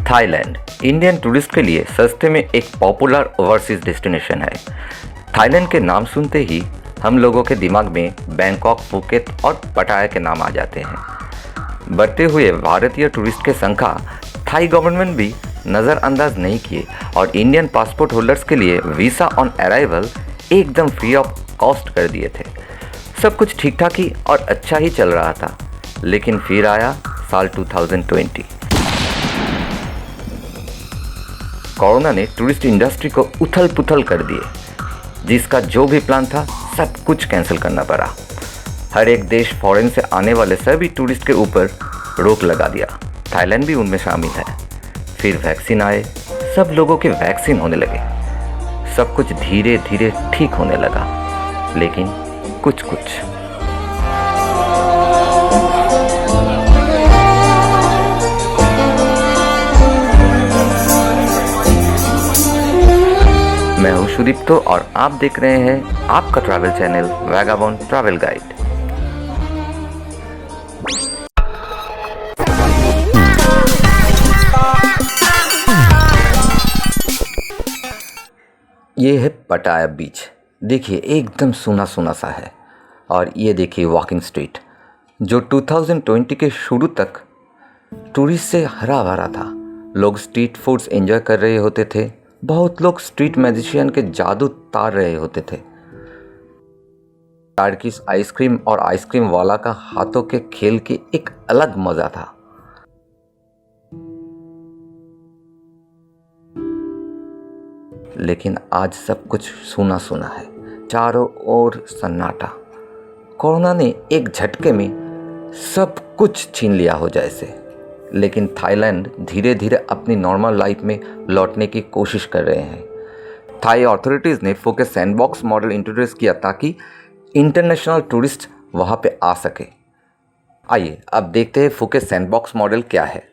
Thailand Indian tourist के लिए सस्ते में एक पॉपुलर ओवरसीज डेस्टिनेशन है। थाईलैंड के नाम सुनते ही हम लोगों के दिमाग में बैंकॉक, फुकेत और पटाया के नाम आ जाते हैं। बढ़ते हुए भारतीय टूरिस्ट के संख्या थाई गवर्नमेंट भी नज़रअंदाज नहीं किए और इंडियन पासपोर्ट होल्डर्स के लिए वीज़ा ऑन अराइवल एकदम फ्री ऑफ कॉस्ट कर दिए थे। सब कुछ ठीक ठाक ही और अच्छा ही चल रहा था, लेकिन फिर आया साल 2020। कोरोना ने टूरिस्ट इंडस्ट्री को उथल पुथल कर दिए, जिसका जो भी प्लान था सब कुछ कैंसिल करना पड़ा। हर एक देश फॉरेन से आने वाले सभी टूरिस्ट के ऊपर रोक लगा दिया, थाईलैंड भी उनमें शामिल है। फिर वैक्सीन आए, सब लोगों के वैक्सीन होने लगे, सब कुछ धीरे धीरे ठीक होने लगा, लेकिन कुछ कुछ। मैं हूं सुदीप्तो और आप देख रहे हैं आपका travel channel vagabond travel guide. ये है पटाया बीच। देखिए एकदम सूना सूना सा है। और ये देखिए वॉकिंग स्ट्रीट, जो 2020 के शुरू तक टूरिस्ट से हरा भरा था। लोग स्ट्रीट फूड्स एंजॉय कर रहे होते थे, बहुत लोग स्ट्रीट मैजिशियन के जादू तार रहे होते थे। टार्किश आइसक्रीम और आइसक्रीम वाला का हाथों के खेल की एक अलग मजा था। लेकिन आज सब कुछ सूना सूना है, चारों ओर सन्नाटा। कोरोना ने एक झटके में सब कुछ छीन लिया हो जैसे। लेकिन थाईलैंड धीरे धीरे अपनी नॉर्मल लाइफ में लौटने की कोशिश कर रहे हैं। थाई अथॉरिटीज़ ने फुकेत सैंडबॉक्स मॉडल इंट्रोड्यूस किया ताकि इंटरनेशनल टूरिस्ट वहाँ पे आ सके। आइए अब देखते हैं फुकेत सैंडबॉक्स मॉडल क्या है।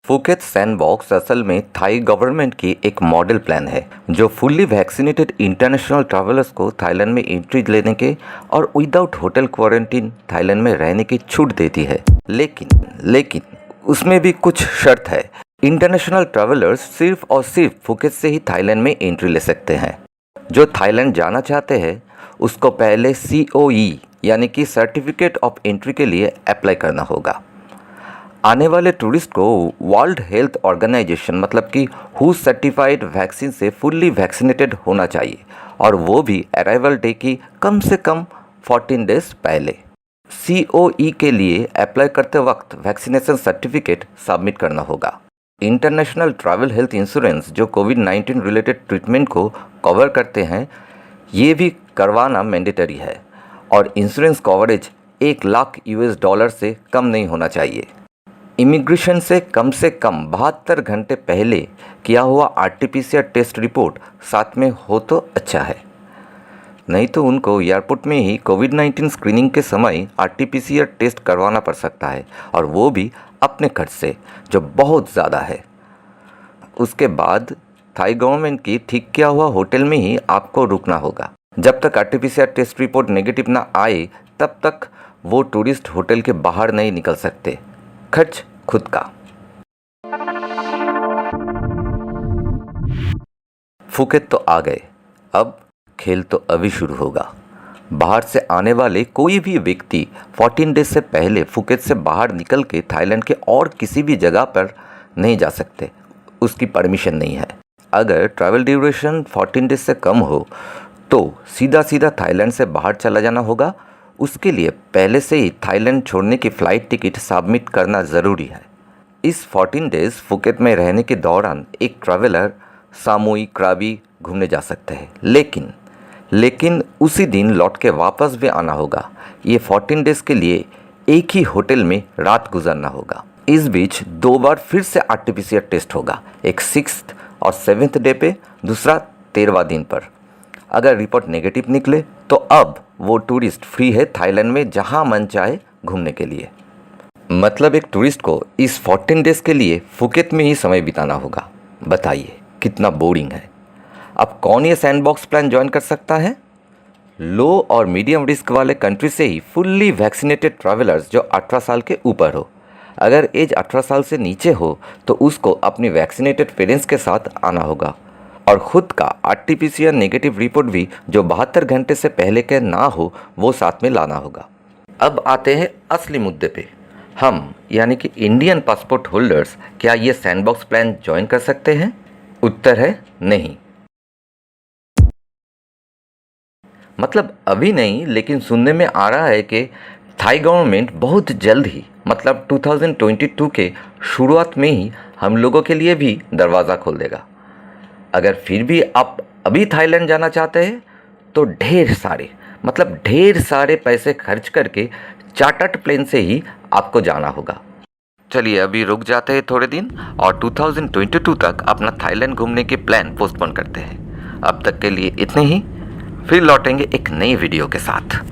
फुकेत सैंडबॉक्स असल में थाई गवर्नमेंट की एक मॉडल प्लान है, जो फुल्ली वैक्सीनेटेड इंटरनेशनल ट्रैवलर्स को थाईलैंड में एंट्री लेने के और विदाउट होटल क्वारंटीन थाईलैंड में रहने की छूट देती है। लेकिन उसमें भी कुछ शर्त है। इंटरनेशनल ट्रैवलर्स सिर्फ और सिर्फ फुकेत से ही थाईलैंड में एंट्री ले सकते हैं। जो थाईलैंड जाना चाहते हैं उसको पहले COE यानी कि सर्टिफिकेट ऑफ एंट्री के लिए अप्लाई करना होगा। आने वाले टूरिस्ट को वर्ल्ड हेल्थ ऑर्गेनाइजेशन मतलब कि हु सर्टिफाइड वैक्सीन से फुल्ली वैक्सीनेटेड होना चाहिए, और वो भी अराइवल डे की कम से कम 14 डेज पहले। COE के लिए अप्लाई करते वक्त वैक्सीनेशन सर्टिफिकेट सबमिट करना होगा। इंटरनेशनल ट्रैवल हेल्थ इंश्योरेंस जो कोविड-19 रिलेटेड ट्रीटमेंट को कवर करते हैं, ये भी करवाना मैंडेटरी है, और इंश्योरेंस कवरेज $1 लाख से कम नहीं होना चाहिए। इमिग्रेशन से कम 72 घंटे पहले किया हुआ RT-PCR टेस्ट रिपोर्ट साथ में हो तो अच्छा है, नहीं तो उनको एयरपोर्ट में ही कोविड-19 स्क्रीनिंग के समय RT-PCR टेस्ट करवाना पड़ सकता है, और वो भी अपने खर्च से, जो बहुत ज़्यादा है। उसके बाद थाई गवर्नमेंट की ठीक किया हुआ होटल में ही आपको रुकना होगा। जब तक RT-PCR टेस्ट रिपोर्ट नेगेटिव ना आए तब तक वो टूरिस्ट होटल के बाहर नहीं निकल सकते, खर्च खुद का। फुकेत तो आ गए, अब खेल तो अभी शुरू होगा। बाहर से आने वाले कोई भी व्यक्ति 14 डेज से पहले फुकेत से बाहर निकल के थाईलैंड के और किसी भी जगह पर नहीं जा सकते, उसकी परमिशन नहीं है। अगर ट्रैवल ड्यूरेशन 14 डेज से कम हो तो सीधा थाईलैंड से बाहर चला जाना होगा। उसके लिए पहले से ही थाईलैंड छोड़ने की फ़्लाइट टिकट सबमिट करना ज़रूरी है। इस 14 डेज़ फुकेत में रहने के दौरान एक ट्रैवलर सामुई, क्राबी घूमने जा सकते हैं, लेकिन उसी दिन लौट के वापस भी आना होगा। ये 14 डेज़ के लिए एक ही होटल में रात गुजारना होगा। इस बीच 2 बार फिर से RT-PCR टेस्ट होगा, एक 6th और 7th डे पे, दूसरा 13वां दिन पर। अगर रिपोर्ट नेगेटिव निकले तो अब वो टूरिस्ट फ्री है थाईलैंड में जहां मन चाहे घूमने के लिए। मतलब एक टूरिस्ट को इस 14 डेज के लिए फुकेत में ही समय बिताना होगा। बताइए कितना बोरिंग है। अब कौन ये सैंडबॉक्स प्लान ज्वाइन कर सकता है? लो और मीडियम रिस्क वाले कंट्री से ही फुल्ली वैक्सीनेटेड ट्रैवलर्स जो 18 साल के ऊपर हो। अगर एज 18 साल से नीचे हो तो उसको अपनी वैक्सीनेटेड पेरेंट्स के साथ आना होगा और ख़ुद का RT-PCR नेगेटिव रिपोर्ट भी जो 72 घंटे से पहले के ना हो वो साथ में लाना होगा। अब आते हैं असली मुद्दे पे। हम यानी कि इंडियन पासपोर्ट होल्डर्स क्या ये सैंडबॉक्स प्लान ज्वाइन कर सकते हैं? उत्तर है नहीं। मतलब अभी नहीं, लेकिन सुनने में आ रहा है कि थाई गवर्नमेंट बहुत जल्द ही मतलब 2022 के शुरुआत में ही हम लोगों के लिए भी दरवाज़ा खोल देगा। अगर फिर भी आप अभी थाईलैंड जाना चाहते हैं तो ढेर सारे पैसे खर्च करके चार्टर्ड प्लेन से ही आपको जाना होगा। चलिए अभी रुक जाते हैं थोड़े दिन और 2022 तक अपना थाईलैंड घूमने के प्लान पोस्टपोन करते हैं। अब तक के लिए इतने ही, फिर लौटेंगे एक नई वीडियो के साथ।